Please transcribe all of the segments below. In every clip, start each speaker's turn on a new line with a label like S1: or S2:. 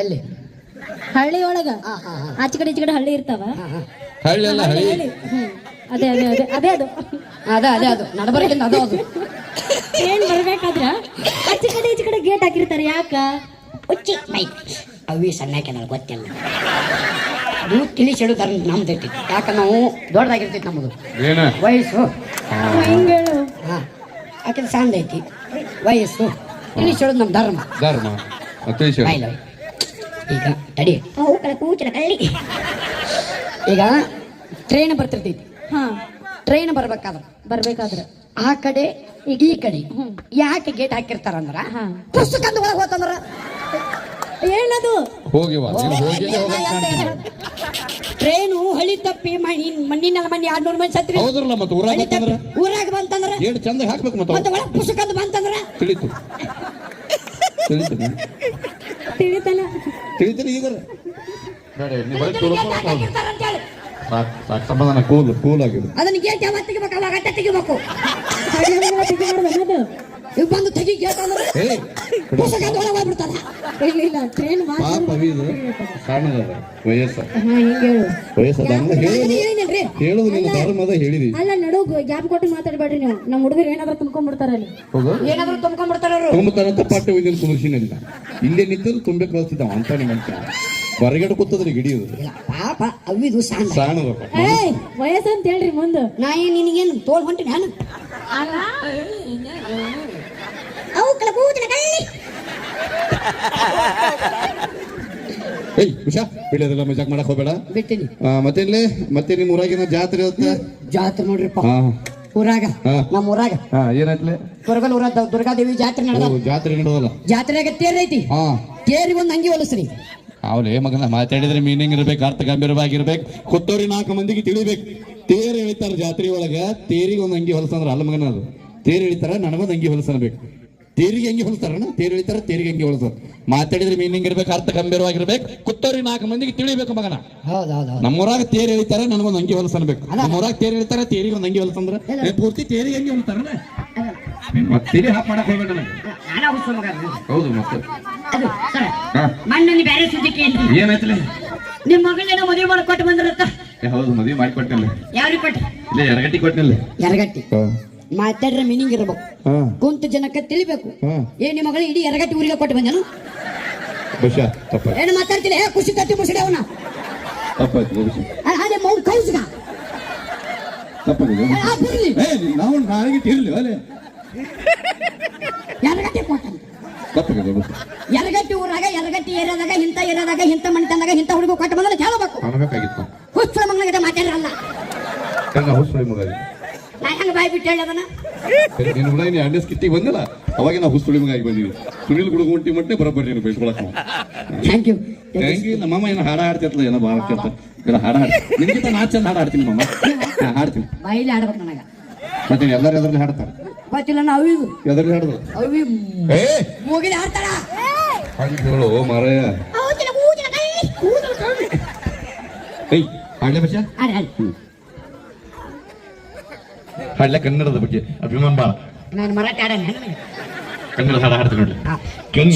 S1: ಎಲ್ಲಿ
S2: ಹಳ್ಳಿ ಒಳಗ ಆಚೆ ಕಡೆ ಈಚೆ ಕಡೆ ಹಳ್ಳಿ ಇರ್ತಾವ.
S3: ಹಳ್ಳಿ ಅಲ್ಲ ಹಳ್ಳಿ.
S2: ಅದೇ ಅದೇ ಅದೇ ಅದೇ ಅದು
S1: ಅದು ನಡಬರ್ಕಿಂದ ಅದು
S2: ಟ್ರೈನ್ ಬರ್ಬೇಕಾದ್ರ ಆಚೆ ಕಡೆ ಈಚೆ ಕಡೆ ಗೇಟ್ ಹಾಕಿರ್ತಾರೆ. ಯಾಕ?
S1: ಉಚ್ಚಿ ಬೈ ಅವಿ ಸಣ್ಣಕ್ಕೆ ನನಗೆ ಗೊತ್ತಿಲ್ಲ. ಅದು ತಿಳಿಸಿಡುತ್ತಾರ ನಮ್ದೈತಿ. ಯಾಕ ನಾವು ದೊಡ್ಡದಾಗಿರ್ತೈತಿ ನಮ್ಮದು
S3: ಏನ
S1: ವಯಸ್ಸು.
S2: ಹಿಂಗ ಹೇಳು.
S1: ಯಾಕೆ ಸಣ್ಣ ಐತಿ ವಯಸ್ಸು ತಿಳಿಸಿಡೋದು ನಮ್ಮ ಧರ್ಮ.
S3: ಧರ್ಮ
S1: ಬಾಯ್ಲ ಈಗ ತಡಿ ಕೂಚಿನ ಕಳ್ಳಿ. ಈಗ ಟ್ರೈನ್ ಬರ್ತಿರ್ತೈತಿ. ಟ್ರೈನ್ ಬರ್ಬೇಕಾದ್ರೆ ಆ ಕಡೆ ಈ ಕಡೆ ಯಾಕೆ ಗೇಟ್ ಹಾಕಿರ್ತಾರಂದ್ರ ಪುಸ್ತಕದ ಒಳಗೆ ಹೋತಂದ್ರ
S2: ಏನದು
S3: ಹೋಗಿವ
S1: ಟ್ರೈನು ಹಳಿ ತಪ್ಪಿ ಮಣ್ಣಿನೆಲ್ಲ ಮಣ್ಣಿ 200 ಮಂದಿ ಸತ್ರಿ.
S3: ಹೌದ್ರಲ್ಲ ಮತ್ತೆ
S1: ಊರಾಗ ಬಂತಂದ್ರ
S3: ಎಷ್ಟು ಚಂದ ಹಾಕ್ಬೇಕು ಮತ್ತೆ
S1: ಒಳಗೆ ಪುಸ್ತಕದ ಬಂತಂದ್ರ
S3: ತಿಳಿತು
S2: ತಿಳಿತಲ್ಲ
S3: ತಿಳಿತೀನಿ ಈಗ ಸಮಾಧಾನ ಕೂಲ್ ಆಗಿದೆ.
S1: ಅದನ್ನ ಗೇಟ್ ಯಾವಾಗ ತೆಗಿಬೇಕು ಅವಾಗ ಅಟ್ಟ ತೆಗಿಬೇಕು. ಈಗ ಬಂದು ತೆಗಿ ಗೇಟ್ ಅಂದ್ರೆ ಪುಸ್ತಕದ ಒಳಗೆ ಹೋಗ್ಬಿಡ್ತಾರ.
S2: ಇಲ್ಲ ಟ್ರೈನ್
S3: ಸಣ್ಣದ ವಯಸ್ಸು ಹೇಳುದು ನೀನು ಧರ್ಮದ ಹೇಳಿದಿ.
S2: ಅಲ್ಲ ನಡು ಗ್ಯಾಪ್ ಕೊಟ್ಟು ಮಾತಾಡ್ಬೇಡ್ರಿ ನೀವು. ನಮ್ಮ ಹುಡುಗರು ಏನಾದ್ರು ತುಂಬ್ಕೊಂಡ್ಬಿಡ್ತಾರ ಅಲ್ಲಿ.
S1: ಏನಾದ್ರು ತುಂಬ್ಕೊಂಡ್ಬಿಡ್ತಾರ
S3: ತುಂಬತಾರಂತ ಪಾಠ ಒಯ್ದಿನ ಕುಂದ್ರಿಸಿನಿಲ್ಲ. ಇಲ್ಲೇ ನಿಂತದ್ದು ತುಂಬೆ ಕಳಿಸ್ತಿದ್ದಾವ ಅಂತ ಮನುಷ್ಯ ಹೊರಗಡೆ ಕೂತದ್ರಿ ಗಿಡಿಯುದು.
S1: ಪಾಪ ಅವಿದು
S3: ಸಾಣದ
S2: ವಯಸ್ಸು ಅಂತ ಹೇಳ್ರಿ ಮುಂದೆ.
S1: ನಾ ನಿನಗೇನು ತೋಲ್ ಹೊಂಟಿ ನಾನು ಅವು ಕಲ ಕೂತಿನ ಕಳ್ಳಿ.
S3: ಏಯ್ ಹುಷಾ ಬಿಡೋದಿಲ್ಲ ಮಜಾಕ್ ಮಾಡಕ್ ಹೋಗ್ಬೇಡ.
S1: ಬಿಟ್ಟಿನಿ
S3: ಮತ್ತೆ ನಿಮ್ ಊರಾಗಿನ ಜಾತ್ರೆ
S1: ಜಾತ್ರೆ ನೋಡ್ರಿಪ್ಪ ಊರಾಗ ನಮ್ಮ ಊರಾಗ
S3: ಏನಾಯ್ತಲೆ
S1: ಕೊರಗಲ್ ಊರಾಗ ದುರ್ಗಾದೇವಿ ಜಾತ್ರೆ
S3: ನಡೆದಲ್ಲ.
S1: ಜಾತ್ರೆಗೆ ತೇರ್ ಐತಿ. ತೇರಿಗೆ ಒಂದು ಅಂಗಿ ಹೊಲಸ್ರಿ.
S3: ಅವಲೇ ಮಗನ ಮಾತಾಡಿದ್ರೆ ಮೀನಿಂಗ್ ಇರ್ಬೇಕು, ಅರ್ಥ ಗಂಭೀರವಾಗಿರ್ಬೇಕು. ಕೊತ್ತೋರಿ 4 ಮಂದಿಗೆ ತಿಳಿಬೇಕು. ತೇರು ಎಳಿತಾರ ಜಾತ್ರೆ ಒಳಗ. ತೇರಿಗೆ ಒಂದು ಅಂಗಿ ಹೊಲಸಂದ್ರ ಅಲ್ಲ ಮಗನ ಅದು. ತೇರು ಎಳಿತಾರ ನನಗೊಂದು ಅಂಗಿ ಹೊಲಸನ್ಬೇಕು. ತೇರಿಗೆ ಅಂಗಿ ಹೊಲಸ್ತಾರಣ ತೇರು ಎಳಿತಾರ ತೇರಿಗೆ ಅಂಗಿ ಹೊಲಸ್ತಾರ. ಮಾತಾಡಿದ್ರೆ ಮೀನಿಂಗ್ ಇರ್ಬೇಕು, ಅರ್ಥ ಗಂಭೀರವಾಗಿರ್ಬೇಕು. ಕೊತ್ತೋರಿ 4 ಮಂದಿಗೆ ತಿಳಿಬೇಕು ಮಗನ. ನಮ್ಮೂರಾಗ ತೇರು ಎಳಿತಾರ ನನಗೊಂದು ಅಂಗಿ ಹೊಲಸನ್ಬೇಕು. ನಮ್ಮೂರಾಗ ತೇರು ಎಳಿತಾರ ತೇರಿಗೆ ಒಂದು ಅಂಗಿ ಹೊಲಸಂದ್ರ ಪೂರ್ತಿ ತೇರಿಗೆ ಅಂಗಿ ಹೊಲಸ್ತಾರಣ. ತೇರಿ ಹಾಕ್ ಮಾಡಕ್ ಹೋಗ್ಬೇಡ ನನಗೆ. ಹೌದು ಮತ್ತೆ
S1: ಮಣ್ಣಲ್ಲಿ ಬೇರೆ ಸುದ್ದಿ ಕೇಳಿ
S3: ಏನಾಯ್ತಲ್ಲ
S1: ನಿಮ್ಮ ಮಗಳೇನೋ ಮದುವೆ ಮಾಡಿಕೊಟ್ಟು ಬಂದ್ರತ್ತ.
S3: ಹೌದು ಮದುವೆ ಮಾಡಿಕೊಟ್ಟಿಲ್ಲ.
S1: ಯಾರಿಗೆ ಕೊಟ್ಟ?
S3: ಇಲ್ಲ ಎರಗಟ್ಟಿ ಕೊಟ್ಟಿಲ್ಲ.
S1: ಎರಗಟ್ಟಿ ಮಾತಾಡ್ರೆ ಮೀನಿಂಗ್ ಇರ್ಬೇಕು. ಕುಂತ ಜನಕ್ಕೆ ತಿಳಿಬೇಕು. ನಿಮ್ಮ ಮಗಳು ಇಡೀ ಎರಗಟ್ಟಿ ಊರಿಗೆ ಕೊಟ್ಟು ಬಂದನು. ಏನು ಮಾತಾಡ್ತೀನಿ ಖುಷಿ ತಟ್ಟಿ ಮುಸಿಡಿ ಅವನ ಅದೇ ಮೌನ್ ಕೌಸ್ಗ
S3: ನಾವು ನಾಳೆಗೆ ತೀರ್ಲಿ
S1: ಎರಗಟ್ಟಿ ಕೊಟ್ಟ. ಎರಗಟ್ಟಿ ಊರಾಗ ಎರಗಟ್ಟಿ ಏರಿಯಾದಾಗ ಇಂಥ ಮಣಿತಂದಾಗ ಇಂಥ ಹುಡುಗ ಕೊಟ್ಟು ಬಂದ್ರೆ ಹೇಳಬೇಕು. ಹುಚ್ಚ ಮಗನ ಮಾತಾಡ್ರಲ್ಲ ನಾ ಹೆಂಗ ಬಾಯ್ ಬಿಟ್ಟು ಹೇಳದನ.
S3: ನೀನು ಕಿಟ್ಟಿಗೆ ಬಂದಿಲ್ಲ ಅವಾಗ ನಾವು ಹುಸುಳಿ ಮಗ ಆಗಿ ಬಂದಿವಿ. ಸುನಿಲ್ ಗುಡುಗ ಹೊಂಟಿ ಮಟ್ಟೆ ಬರೋಬ್ಬರಿ ನೀನು ಬೈಸ್ಕೊಳಕ್.
S1: Thank you.
S3: ನಮ್ಮಮ್ಮ ಏನೋ ಹಾಡ ಹಾಡ್ತಿರ್ತಲ್ಲ ಏನೋ ಭಾಳ ಕೇಳ್ತ ಹಾಡ ಹಾಡ್ತಿ. ನಿಮ್ಗಿಂತ ನಾ ಚಂದ ಹಾಡ ಹಾಡ್ತೀನಿ ಮಮ್ಮ. ಹಾಡ್ತೀನಿ
S1: ಬಾಯಿಲಿ ಆಡ್ಬೇಕು ನನಗ.
S3: ಮತ್ತೆ ಎಲ್ಲರೂ ಎದ್ರಲ್ಲಿ ಹಾಡ್ತಾರೆ
S1: ಗೊತ್ತಿಲ್ಲ ನಾವು ಇದು
S3: ಎದ್ರಲ್ಲಿ ಹಾಡುದು
S1: ಅವಿ ಮೂಗಿಲಿ ಹಾಡ್ತಾಳ
S3: ಹೇಳು ಮಾರಾಯ. ಏಯ್ ಹಾಡ್ಲೆ ಬಚ್ಚ ಹಾಡ್ಲೆ ಕನ್ನಡದ ಬಗ್ಗೆ ಅಭಿಮಾನ ಬಾಳ.
S1: ನಾನು ಮರಾಠಿ ಹಾಡ
S3: ಕನ್ನಡ ಹಾಡ ಹಾಡ್ತೀನಿ ನೋಡ್ಲಿ. ಕನ್ನಡ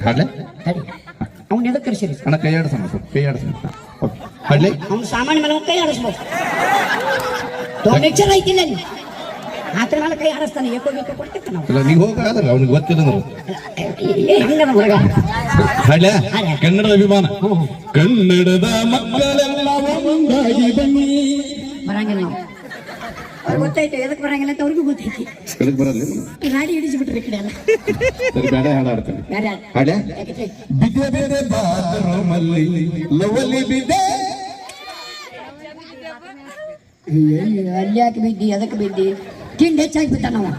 S3: ಹಾಡ್ಲೆ
S1: ಅವ್ನ ಎದಕ್ಕೆ ಕರ್ಸಿರಿ
S3: ಅಣ್ಣ ಕೈ ಆಡ್ಸೋಣ ಕೈ ಆಡ್ಸೋಣ ಹಾಡ್ಲೆ.
S1: ಅವ್ನ ಸಾಮಾನ್ಯ ಮೇಲೆ ಕೈ ಆಡಿಸ್ಬೋದು. ಲೆಕ್ಚರ್ ಐತಿಲ್ಲ ಅಲ್ಲಿ ಆತರ ಮೇಲೆ ಕೈ ಆಡಿಸ್ತಾನೆ. ಏಕೋ ಬೇಕೋ ಕೊಡ್ತಿರ್ತಾನ
S3: ನೀವು ಹೋಗಾದ್ರೆ ಅವ್ನಿಗೆ ಗೊತ್ತಿಲ್ಲ
S1: ಹಂಗದ ಹುಡುಗ.
S3: ಹಾಡ್ಲೆ ಕನ್ನಡದ ಅಭಿಮಾನ. ಕನ್ನಡದ ಮಕ್ಕಳೆಲ್ಲ ಒಂದಾಗಿ ಬನ್ನಿ.
S1: ಬರಂಗಿಲ್ಲ ನಾವು ಅವ್ರಿಗೆ ಗೊತ್ತೈತೆ ಎದಕ್ಕೆ ಬರಂಗಿಲ್ಲ ಅಂತ ಅವ್ರಿಗೂ ಗೊತ್ತೈತಿ.
S3: ಎದಕ್ಕೆ ಬರಲ್ಲ
S1: ಗಾಡಿ ಹಿಡಿಸ್ಬಿಟ್ರಿ ಈ ಕಡೆ ಎಲ್ಲ.
S3: ಸರಿ ಬೇಡ ಹಾಡ ಆಡ್ತಾನೆ ಹಾಡ್ಲೆ. ಬಿದ್ದೆ ಬಿದ್ದೆ ಬಾತ್ರೂಮಲ್ಲಿ ಲವಲಿ ಬಿದ್ದೆ.
S1: ಅಲ್ಲಿ ಯಾಕೆ ಬಿದ್ದಿ ಅದಕ್ಕೆ ಬಿದ್ದಿ? ತಿಂಡಿ ಹೆಚ್ಚಾಗಿ ಬಿಟ್ಟ ನಾವು.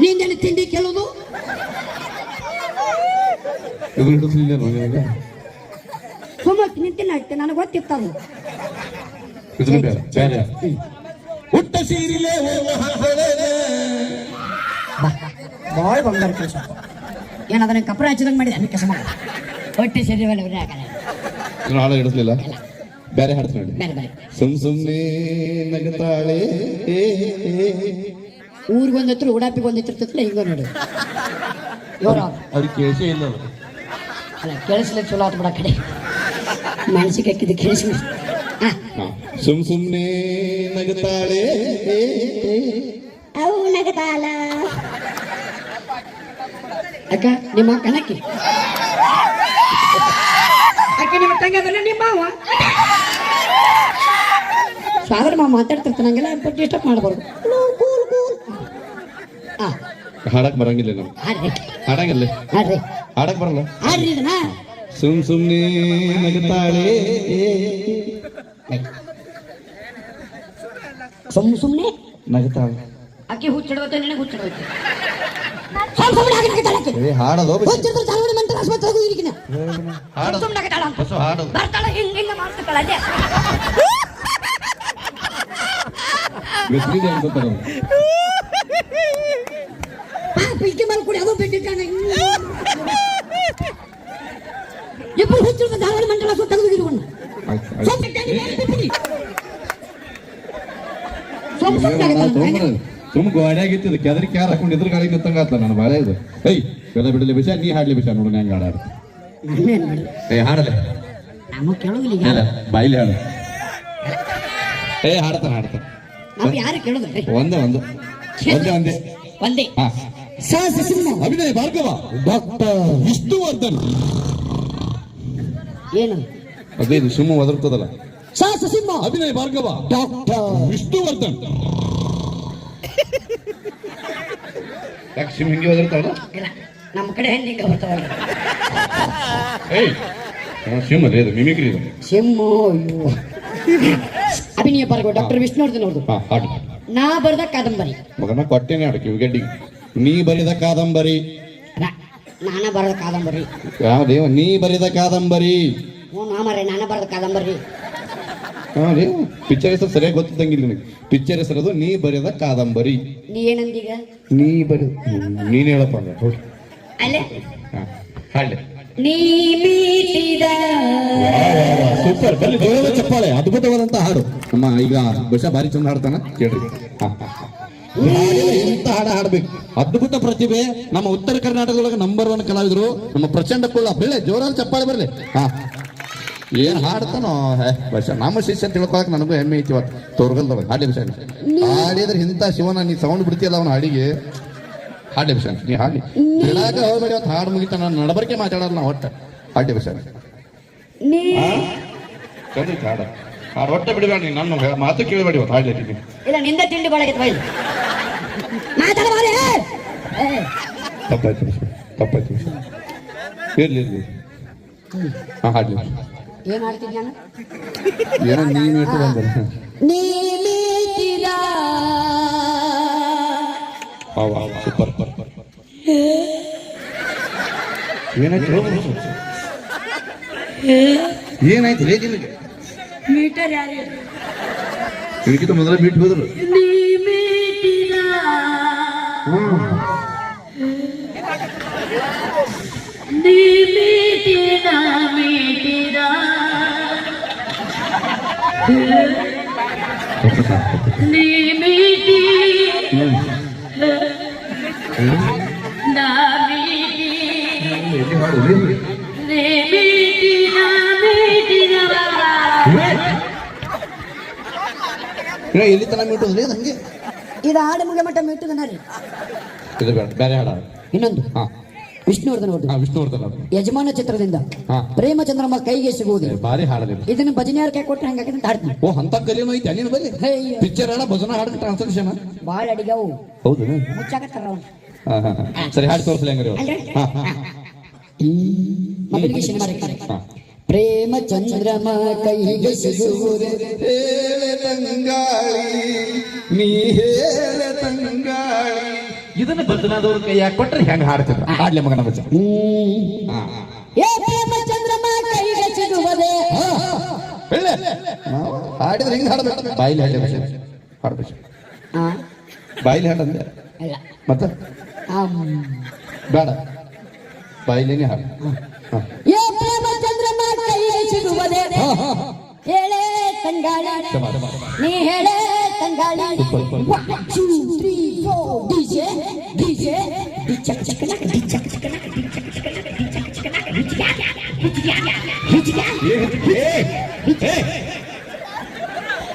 S1: ನೀನೇನು ತಿಂಡಿ ಕೇಳೋದು? ಸುಮ್ಮನೆ ನಿಂತಿನ ಆಗ್ತದೆ ನನಗೆ ಗೊತ್ತಿರ್ತವು.
S3: ಉಟ್ಟ ಸೀರಿಲೆ
S1: ಬಾಳ್ ಬಂಗಾರ ಕೆಲಸ ಏನದ ಕಪಡ ಹಚ್ಚಿದಂಗೆ ಮಾಡಿದೆ ಅದಕ್ಕೆ ಕೆಲಸ ಮಾಡಿ ಹೊಟ್ಟೆ ಸರಿ
S3: ಹಾಳ ಹಿಡಿಸ್ಲಿಲ್ಲ. ಬೇರೆ ಹಾಡ್ತೀನಿ
S1: ಬೇರೆ ಬೇರೆ
S3: ಸುಮ್ನೆ ನಗತಾಳೆ.
S1: ಊರಿಗೊಂದತ್ರ ಉಡಾಪಿಗೆ ಒಂದಿತ್ತಿರ್ತಲ್ಲ ಹಿಂಗ ನೋಡಿ ಇವ್ರು
S3: ಅವ್ರಿಗೆ ಕೇಳಿಸೇ ಇಲ್ಲ ಅದು.
S1: ಅಲ್ಲ ಕೇಳಿಸ್ಲಿಕ್ಕೆ ಚಲೋ ಆತು ಬಿಡ ಕಡೆ ಮನಸ್ಸಿಗೆ ಹಾಕಿದ್ದು ಕೇಳಿಸ್ಲಿ
S3: ಹಾ. ಸುಮ್ನೆ ನಗುತ್ತಾಳೆ
S1: ಅವು ನಗತಾಲ ಅಕ್ಕ ನಿಮ್ಮ ಕಣಕ್ಕಿ ಅಕ್ಕ ನಿಮ್ಮ ತಂಗಿ ಅದಲ್ಲ ನಿಮ್ಮ ಮಾವ ಸಾಗರ ಮಾವ ಮಾತಾಡ್ತಿರ್ತಾನೆ ಹಂಗೆಲ್ಲ ಡಿಸ್ಟರ್ಬ್ ಮಾಡಬಾರ್ದು.
S3: ಹಾಡಕ್ ಬರಂಗಿಲ್ಲ ನಮ್ಗೆ.
S1: ಹಾಡ್ರಿ
S3: ಹಾಡಂಗಿಲ್ಲ,
S1: ಹಾಡ್ರಿ
S3: ಹಾಡಕ್ ಬರಲ್ಲ.
S1: ಹಾಡ್ರಿ ಇದನ್ನ
S3: ಸುಮ್ನೆ ನಗುತ್ತಾಳೆ
S1: ಸುಮ್ಮನೆ
S3: ನಗುತ್ತಾಳೆ.
S1: ಅಕ್ಕಿ ಹುಚ್ಚಿಡ್ಬೇಕು ನಿನಗೆ ಹುಚ್ಚಿಡ್ಬೇಕು
S3: ಹಾಡೋದು
S1: ಬರ್ತಾಳ ಹಿಂಗ ಹಿಂಗ ಮಾಡ್ತಾಳ ಅದೇ ಪಿಲ್ಕಿ ಮೇಲೆ ಕುಡಿ ಅದು ಬಿಟ್ಟಿದ್ದಾನ ಇಬ್ಬರು ಹುಚ್ಚಿಡ್ಬೇಕು ಧಾರವಾಡ ಮಂಡಲ ತೆಗೆದು ಇರುವಣ್ಣ
S3: ತುಂಬ ಗೋಡ್ಯಾಗಿತ್ತು ಕೆದರಿ ಕ್ಯಾರ್ ಹಾಕೊಂಡು ಇದ್ರ ಗಾಳಿ ನಿಂತಂಗ ಆತ ನನ್ನ ಬಾಳೆ ಇದು. ಏಯ್ ಕೆಲ ಬಿಡಲಿ ವಿಷಯ, ನೀ ಹಾಡ್ಲಿ ವಿಷಯ ನೋಡು ಹೆಂಗ ಹಾಡಾಡ. ಏ ಹಾಡಲೆ
S1: ನಮ್ಮ ಕೇಳೋದಿಲ್ಲ
S3: ಬಾಯಿಲಿ ಹಾಡು. ಏ ಹಾಡ್ತಾನ
S1: ನಾವು ಯಾರು ಕೇಳೋದ್ರಿ
S3: ಒಂದೇ
S1: ಒಂದೇ
S3: ಹಾ.
S1: ಸಾಹಸ ಸಿಂಹ
S3: ಅಭಿನಯ ಭಾರ್ಗವ ಡಾಕ್ಟರ್ ವಿಷ್ಣುವರ್ಧನ್.
S1: ಏನು
S3: ಅದೇ ಇದು ಸಿಂಹ ಒದರ್ತದಲ್ಲ.
S1: ಸಾಹಸ ಸಿಂಹ
S3: ಅಭಿನಯ ಭಾರ್ಗವ
S1: ಡಾಕ್ಟರ್
S3: ವಿಷ್ಣುವರ್ಧನ್. ಯಾಕೆ ಸಿಂಹ ಹಿಂಗೆ ಒದರ್ತಾವಲ್ಲ?
S1: ಇಲ್ಲ ನಮ್ಮ ಕಡೆ ಹೆಣ್ಣಿಂಗ ಬರ್ತಾವಲ್ಲ.
S3: ಏಯ್ ಸಿಂಹ ರೀ, ಅದು ಮಿಮಿಕ್ರಿ ಇದು.
S1: ಸಿಂಹ ಅಯ್ಯೋ ಅಭಿನಯ ಭಾರ್ಗವ ಡಾಕ್ಟರ್ ವಿಷ್ಣುವರ್ಧನ್ ಅವ್ರದ್ದು.
S3: ಹಾ ಹಾಡು.
S1: ನಾ ಬರೆದ ಕಾದಂಬರಿ
S3: ಮಗನ ಕೊಟ್ಟೇನೆ ಹಾಡು ಕಿವಿಗಡ್ಡಿಗೆ. ನೀ ಬರೆದ ಕಾದಂಬರಿ.
S1: ನಾನ ಬರೆದ ಕಾದಂಬರಿ.
S3: ಯಾವ್ದೇವ ನೀ ಬರೆದ ಕಾದಂಬರಿ?
S1: ಹ್ಞೂ ಮಾಮರೆ ನಾನ ಬರೆದ ಕಾದಂಬರಿ.
S3: ಹಾಂ ಪಿಕ್ಚರ್ ಹೆಸರು ಸರಿಯಾಗಿ ಗೊತ್ತಿದ್ದಂಗಿಲ್ಲ ನಿನಗೆ. ಪಿಕ್ಚರ್ ಹೆಸರದು ನೀ ಬರೆದ ಕಾದಂಬರಿ.
S1: ನೀ ಏನಂದೀಗ?
S3: ನೀ ಬರೆದ ನೀನು ಹೇಳಪ್ಪ ಹೌದು.
S1: ಅಲ್ಲೇ
S3: ಹಾಂ ಹಾಡ್ಲೆ.
S1: ನೀ ಮೀಟಿದ
S3: ಸೂಪರ್, ಬರಲಿ ಜೋರದ ಚಪ್ಪಾಳೆ. ಅದ್ಭುತವಾದಂತ ಹಾಡು. ನಮ್ಮ ಈಗ ಬಶ ಭಾರಿ ಚಂದ ಹಾಡ್ತಾನ ಕೇಳ್ರಿ. ಎಂತ ಹಾಡ ಹಾಡ್ಬೇಕು. ಅದ್ಭುತ ಪ್ರತಿಭೆ. ನಮ್ಮ ಉತ್ತರ ಕರ್ನಾಟಕದೊಳಗೆ ನಂಬರ್ 1 ಕಲಾವಿದರು ನಮ್ಮ ಪ್ರಚಂಡ ಕುಳ್ಳ. ಬೆಳೆ ಜೋರಾದ ಚಪ್ಪಾಳೆ ಬರಲಿ. ಹಾ ಏನ್ ಹಾಡ್ತಾನೋ ಬಶ. ನಮ್ಮ ಶಿಷ್ಯ ಅಂತ ತಿಳ್ಕೊಳಕ್ ನನಗೂ ಹೆಮ್ಮೆ ಐತಿ ಇವತ್ತು ತೋರ್ಗಲ್ದೊಳಗೆ. ಹಾಡ್ಲಿ ಬಶ, ಹಾಡಿದ್ರೆ ಇಂಥ ಶಿವನ ನೀ ಸೌಂಡ್ ಬಿಡ್ತೀಯಲ್ಲ ಅವನ ಹಾಡಿಗೆ. ಹಾಡ್ಲಿ ಬಶ, ನೀ ಹಾಡ್ಲಿ. ಬಿಡಾಕ ಹೋಗ್ಬೇಡಿ ಅವತ್ತು. ಹಾಡು ಮುಗಿತ ನಾನು ನಡಬರ್ಕೆ ಮಾತಾಡಲ್ಲ ನಾ ಒಟ್ಟ. ಹಾಡ್ಲಿ ಬಶ ಚಂದ ಹಾಡ ಹಾಡು ಒಟ್ಟ ಬಿಡಬೇಡ ನೀನು. ನನ್ನ ಮಾತು ಕೇಳಬೇಡಿ ಇವತ್ತು. ಹಾಡ್ಲಿ ನೀನು.
S1: ಇಲ್ಲ ನಿಂದ ತಿಂಡಿ ಬಾಳಾಗಿತ್ತು ಬೈಲ್ ಮಾತಾಡಬಾರೆ.
S3: ತಪ್ಪಾಯ್ತು ಬಶ, ತಪ್ಪಾಯ್ತು ಬಶ. ಇರ್ಲಿ ಹಾ ಹಾಡ್ಲಿ.
S1: ಏನ್ ಮಾಡ್ತಿದ್ದೆ ನಾನು?
S3: ಏನೋ ನೀನು ಇಟ್ಟು ಬಂದ
S1: ನೀ ಮೀಟಿದ
S3: ಸೂಪರ್. ಏನಾಯ್ತು ಏನಾಯ್ತು ರೇ ನಿನಗೆ?
S1: ಮೀಟರ್ ಯಾರು?
S3: ಇದಕ್ಕಿಂತ ಮೊದಲ ಮೀಟ್ ಹೋದ್ರು.
S1: ನೀ ಮೀಟಿದ ನೀ ಮೀಟಿದ ಮೀಟಿದ ನೀ ಮೀಟಿ ನಾ ಮೀಟಿ ನೀ ಮೀಟಿ ನಾ ಮೀಟಿದ.
S3: ಎಲ್ಲಿ ತನ ಮೀಟ್ ಹೋದ್ರಿ ಹಂಗೆ?
S1: ಇದು ಹಾಡು ಮುಗಿಯ ಮಟ್ಟ ಮೀಟಿದನ ರೀ.
S3: ಇದು ಬೇಡ, ಬೇರೆ ಹಾಡ.
S1: ಇನ್ನೊಂದು
S3: ಹಾ
S1: ವಿಷ್ಣುವರ್ಧನ್ ಅವ್ರದ್ದು.
S3: ವಿಷ್ಣುವರ್ಧನ್ ಅವರು
S1: ಯಜಮಾನ ಚಿತ್ರದಿಂದ
S3: ಹಾ.
S1: ಪ್ರೇಮ ಚಂದ್ರಮ್ಮ ಕೈಗೆ ಸಿಗುವುದಿಲ್ಲ.
S3: ಭಾರಿ ಹಾಡಲಿಲ್ಲ.
S1: ಇದನ್ನ ಭಜನೆಯಾರ ಕೈ ಕೊಟ್ಟರೆ ಹಂಗಾಗಿದೆ ಅಂತ ಹಾಡ್ತೀನಿ.
S3: ಓ ಅಂತ ಕಲಿಯೋನು ಐತೆ ನೀನು ಬಲ್ಲಿ. ಪಿಕ್ಚರ್ ಹಾಡ ಭಜನ ಹಾಡ ಟ್ರಾನ್ಸ್ಲೇಷನ್
S1: ಬಾಳ ಅಡಿಗವು
S3: ಹೌದು.
S1: ಮುಚ್ಚಾಕತ್ತಾರ ಅವ್ನು.
S3: ಸರಿ ಹಾಡು ತೋರಿಸಲಿ ಹಂಗಾರೆ.
S1: ಮೊದಲಿಗೆ ಸಿನಿಮಾ ಪ್ರೇಮ ಚಂದ್ರಮ ಕೈಗೆ ಸಿಗುವುದೇ
S3: ತಂಗಾಳಿ ನೀ ಹೇಳ ತಂಗಾಳಿ. ಇದನ್ನ ಭಜನಾದವ್ರ ಕೈ ಯಾಕೆ ಕೊಟ್ರೆ ಹೆಂಗ ಹಾಡ್ತಿದ್ರು? ಹಾಡ್ಲಿ ಮಗನ ಬಚ್ಚ.
S1: ಏ ಪ್ರೇಮ ಚಂದ್ರಮ ಕೈಗೆ ಸಿಗುವುದೇ.
S3: ಹಾಡಿದ್ರೆ ಹಿಂಗೆ ಹಾಡ್ಬೇಕು. ಬಾಯಿಲಿ ಹಾಡಿ ಬಚ್ಚ ಹಾಡ್ಬೇಕು. ಬಾಯಿಲಿ ಹಾಡಂದೆ
S1: ಅಲ್ಲ
S3: ಮತ್ತೆ ಬೇಡ, ಬಾಯಿಲೇನೆ ಹಾಡು.
S1: ಏ ಪ್ರೇಮ ಚಂದ್ರಮ ಕೈಗೆ ಸಿಗುವುದೇ ಹೇಳೇ ತಂಗಾಳಿ ನೀ ಹೇಳೇ ತಂಗಾಳಿ. 1 2 3 4 ಡಿಜೆ ಡಿಜೆ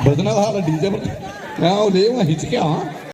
S3: ಭಜನಾ ಹಾಲ ಡಿಜೆ ಯಾವ ಲೇವ ಹಿಚ್ಕ್ಯಾವ